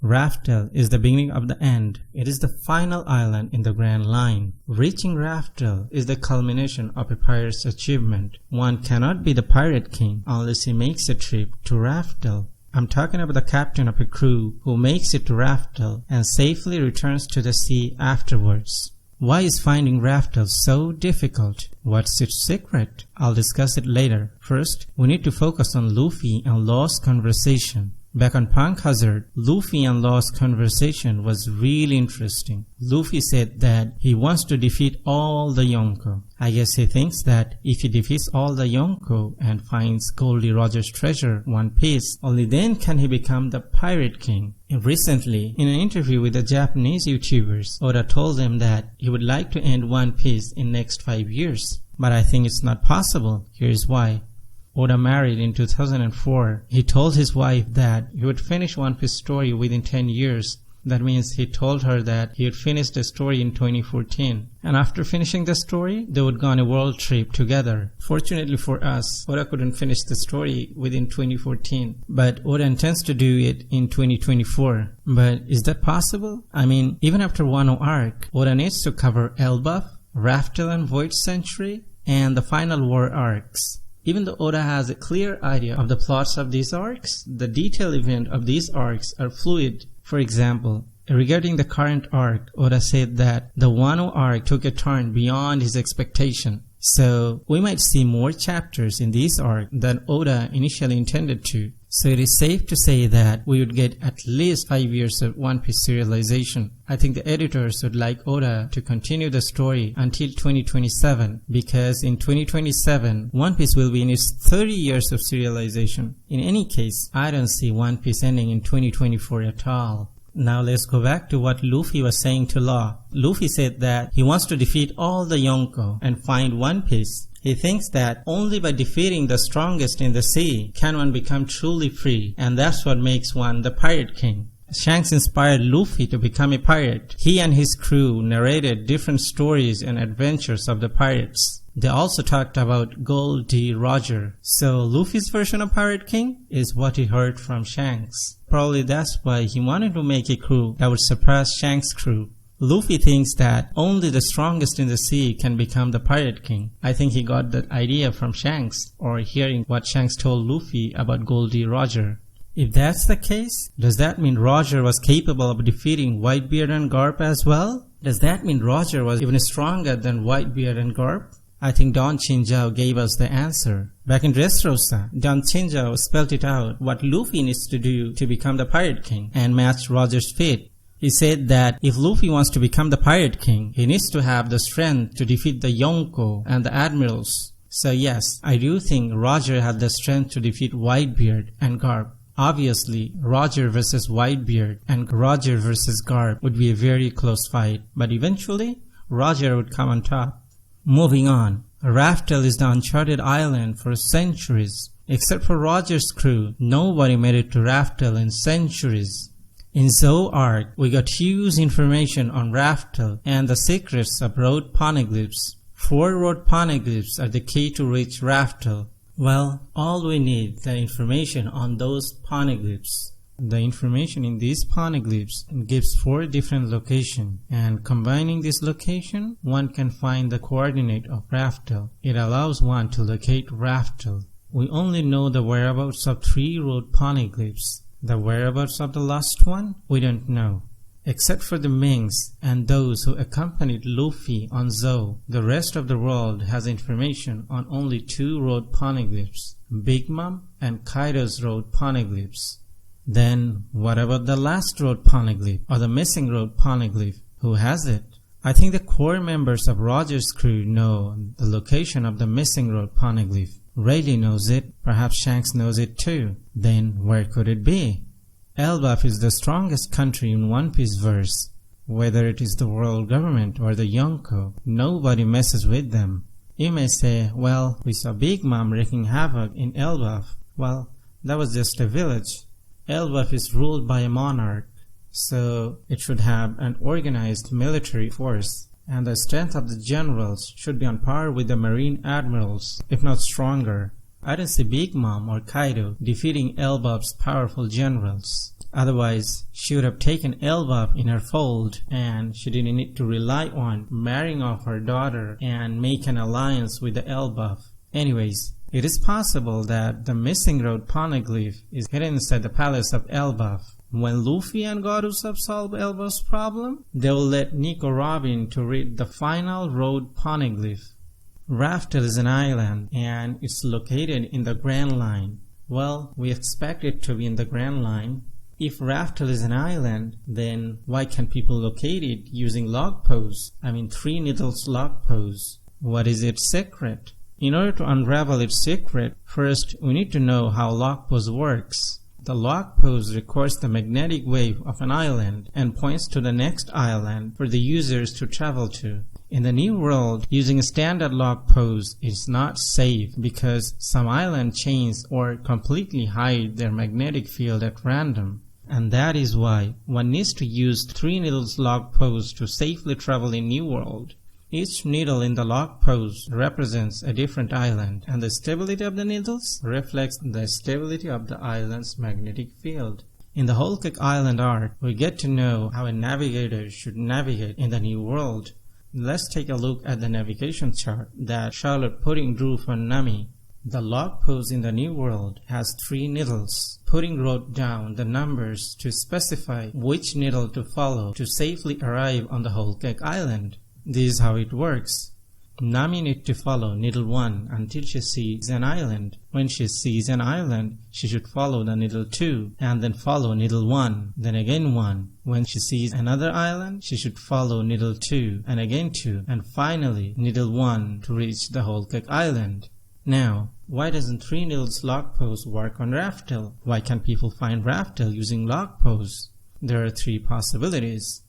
Raftel is the beginning of the end. It is the final island in the Grand Line. Reaching Raftel is the culmination of a pirate's achievement. One cannot be the pirate king unless he makes a trip to Raftel. I'm talking about the captain of a crew who makes it to Raftel and safely returns to the sea afterwards. Why is finding Raftel so difficult? What's its secret? I'll discuss it later. First, we need to focus on Luffy and Law's conversation. Back on Punk Hazard, Luffy and Law's conversation was really interesting. Luffy said that he wants to defeat all the Yonko. I guess he thinks that if he defeats all the Yonko and finds Goldie Roger's treasure, One Piece, only then can he become the Pirate King. Recently, in an interview with the Japanese YouTubers, Oda told them that he would like to end One Piece in next 5 years. But I think it's not possible. Here's why. Oda married in 2004. He told his wife that he would finish One Piece story within 10 years. That means he told her that he would finish the story in 2014. And after finishing the story, they would go on a world trip together. Fortunately for us, Oda couldn't finish the story within 2014. But Oda intends to do it in 2024. But is that possible? I mean, even after Wano arc, Oda needs to cover Elbaf, Raftel and Void Century, and the final war arcs. Even though Oda has a clear idea of the plots of these arcs, the detailed event of these arcs are fluid. For example, regarding the current arc, Oda said that the Wano arc took a turn beyond his expectation. So, we might see more chapters in this arc than Oda initially intended to. So it is safe to say that we would get at least 5 years of One Piece serialization. I think the editors would like Oda to continue the story until 2027 because in 2027, One Piece will be in its 30 years of serialization. In any case, I don't see One Piece ending in 2024 at all. Now let's go back to what Luffy was saying to Law. Luffy said that he wants to defeat all the Yonko and find One Piece. He thinks that only by defeating the strongest in the sea can one become truly free, and that's what makes one the Pirate King. Shanks inspired Luffy to become a pirate. He and his crew narrated different stories and adventures of the pirates. They also talked about Goldie Roger. So Luffy's version of Pirate King is what he heard from Shanks. Probably that's why he wanted to make a crew that would surpass Shanks' crew. Luffy thinks that only the strongest in the sea can become the Pirate King. I think he got that idea from Shanks, or hearing what Shanks told Luffy about Goldie Roger. If that's the case, does that mean Roger was capable of defeating Whitebeard and Garp as well? Does that mean Roger was even stronger than Whitebeard and Garp? I think Don Chinjao gave us the answer. Back in Dressrosa, Don Chinjao spelled it out what Luffy needs to do to become the Pirate King and match Roger's fate. He said that if Luffy wants to become the Pirate King, he needs to have the strength to defeat the Yonko and the Admirals. So yes, I do think Roger had the strength to defeat Whitebeard and Garp. Obviously, Roger versus Whitebeard and Roger versus Garp would be a very close fight, but eventually, Roger would come on top. Moving on, Raftel is the uncharted island for centuries. Except for Roger's crew, nobody made it to Raftel in centuries. In Zou arc, we got huge information on Raftel and the secrets of road poneglyphs. 4 road poneglyphs are the key to reach Raftel. Well, all we need is the information on those poneglyphs. The information in these poneglyphs gives 4 different locations, and combining this location, one can find the coordinate of Raftel. It allows one to locate Raftel. We only know the whereabouts of 3 road poneglyphs. The whereabouts of the last one, we don't know. Except for the Minks and those who accompanied Luffy on Zou, the rest of the world has information on only 2 road poneglyphs, Big Mom and Kaido's road poneglyphs. Then, what about the last road poneglyph, or the missing road poneglyph? Who has it? I think the core members of Roger's crew know the location of the missing road poneglyph. Rayleigh knows it, perhaps Shanks knows it too. Then where could it be? Elbaf is the strongest country in One Piece verse. Whether it is the world government or the Yonko, nobody messes with them. You may say, well, we saw Big Mom wreaking havoc in Elbaf. Well, that was just a village. Elbaf is ruled by a monarch, so it should have an organized military force. And the strength of the generals should be on par with the marine admirals, if not stronger. I don't see Big Mom or Kaido defeating Elbaf's powerful generals. Otherwise, she would have taken Elbaf in her fold and she didn't need to rely on marrying off her daughter and make an alliance with the Elbaf. Anyways, it is possible that the missing road poneglyph is hidden inside the palace of Elbaf. When Luffy and God Usopp solve Elbaf's problem, they will let Nico Robin to read the final road poneglyph. Raftel is an island and it's located in the Grand Line. Well, we expect it to be in the Grand Line. If Raftel is an island, then why can't people locate it using log pose? I mean 3 needles log pose. What is its secret? In order to unravel its secret, first we need to know how log pose works. The log pose records the magnetic wave of an island and points to the next island for the users to travel to. In the New World, using a standard log pose is not safe because some island chains or completely hide their magnetic field at random. And that is why one needs to use 3 needles log pose to safely travel in New World. Each needle in the log pose represents a different island, and the stability of the needles reflects the stability of the island's magnetic field. In the Whole Cake Island arc, we get to know how a navigator should navigate in the New World. Let's take a look at the navigation chart that Charlotte Pudding drew for Nami. The log pose in the New World has 3 needles. Pudding wrote down the numbers to specify which needle to follow to safely arrive on the Whole Cake Island. This is how it works. Nami needs to follow needle 1 until she sees an island. When she sees an island, she should follow the needle 2 and then follow needle 1, then again 1. When she sees another island, she should follow needle 2 and again 2 and finally needle 1 to reach the Whole Cake Island. Now, why doesn't 3 needles log pose work on Raftel? Why can't people find Raftel using log pose? There are 3 possibilities.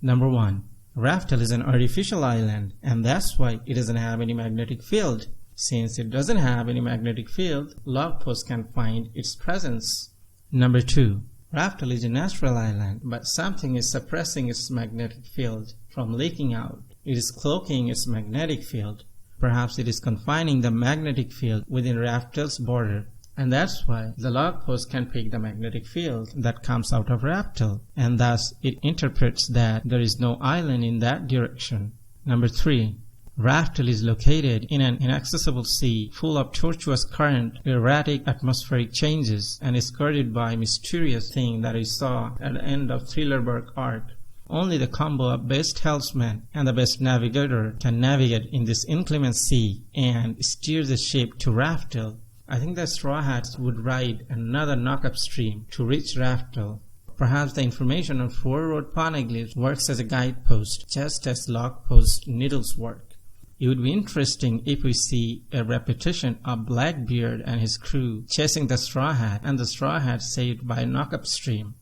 Number 1. Raftel is an artificial island and that's why it doesn't have any magnetic field. Since it doesn't have any magnetic field, log pose can find its presence. Number 2. Raftel is a natural island, but something is suppressing its magnetic field from leaking out. It is cloaking its magnetic field. Perhaps it is confining the magnetic field within Raftel's border. And that's why the log pose can pick the magnetic field that comes out of Raftel, and thus it interprets that there is no island in that direction. Number 3. Raftel is located in an inaccessible sea full of tortuous current, erratic atmospheric changes, and is guarded by a mysterious thing that we saw at the end of Thriller arc. Only the combo of best helmsman and the best navigator can navigate in this inclement sea and steer the ship to Raftel. I think the Straw Hats would ride another knock-up stream to reach Raftel. Perhaps the information on 4 road poneglyphs works as a guidepost, just as log pose needles work. It would be interesting if we see a repetition of Blackbeard and his crew chasing the Straw Hat and the Straw Hat saved by a knock-up stream.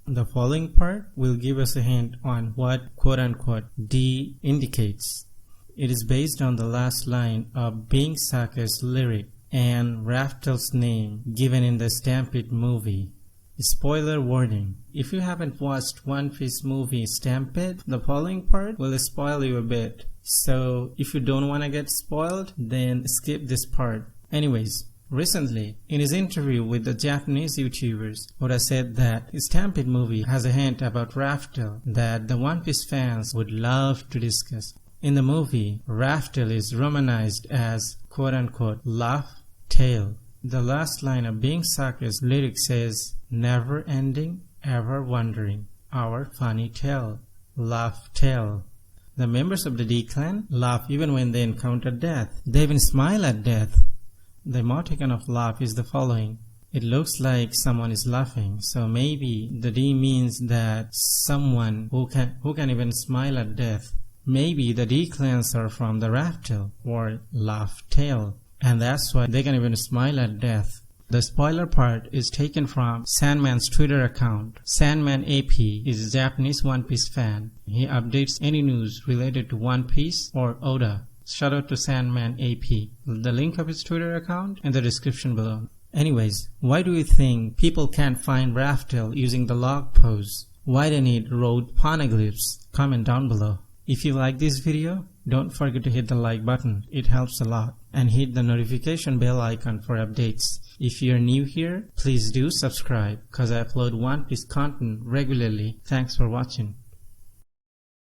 The following part will give us a hint on what quote-unquote D indicates. It is based on the last line of Bing Sake's lyric and Raftel's name given in the Stampede movie. Spoiler warning: if you haven't watched One Piece movie Stampede, the following part will spoil you a bit. So if you don't want to get spoiled, then skip this part. Anyways, recently, in his interview with the Japanese YouTubers, Oda said that Stampede movie has a hint about Raftel that the One Piece fans would love to discuss. In the movie, Raftel is romanized as quote-unquote Laugh Tale. The last line of Bing Sake's lyric says, "Never ending, ever wondering, our funny tale, Laugh Tale." The members of the D-Clan laugh even when they encounter death. They even smile at death. The emoticon of laugh is the following. It looks like someone is laughing, so maybe the D means that someone who can even smile at death. Maybe the D-Clans are from the Raftel or Laugh Tale, and that's why they can even smile at death. The spoiler part is taken from Sandman's Twitter account. Sandman AP is a Japanese One Piece fan. He updates any news related to One Piece or Oda. Shout out to Sandman AP. The link of his Twitter account in the description below. Anyways, why do you think people can't find Raftel using the log pose? Why they need road poneglyphs? Comment down below. If you like this video, don't forget to hit the like button. It helps a lot. And hit the notification bell icon for updates. If you're new here, please do subscribe, cause I upload One Piece content regularly. Thanks for watching.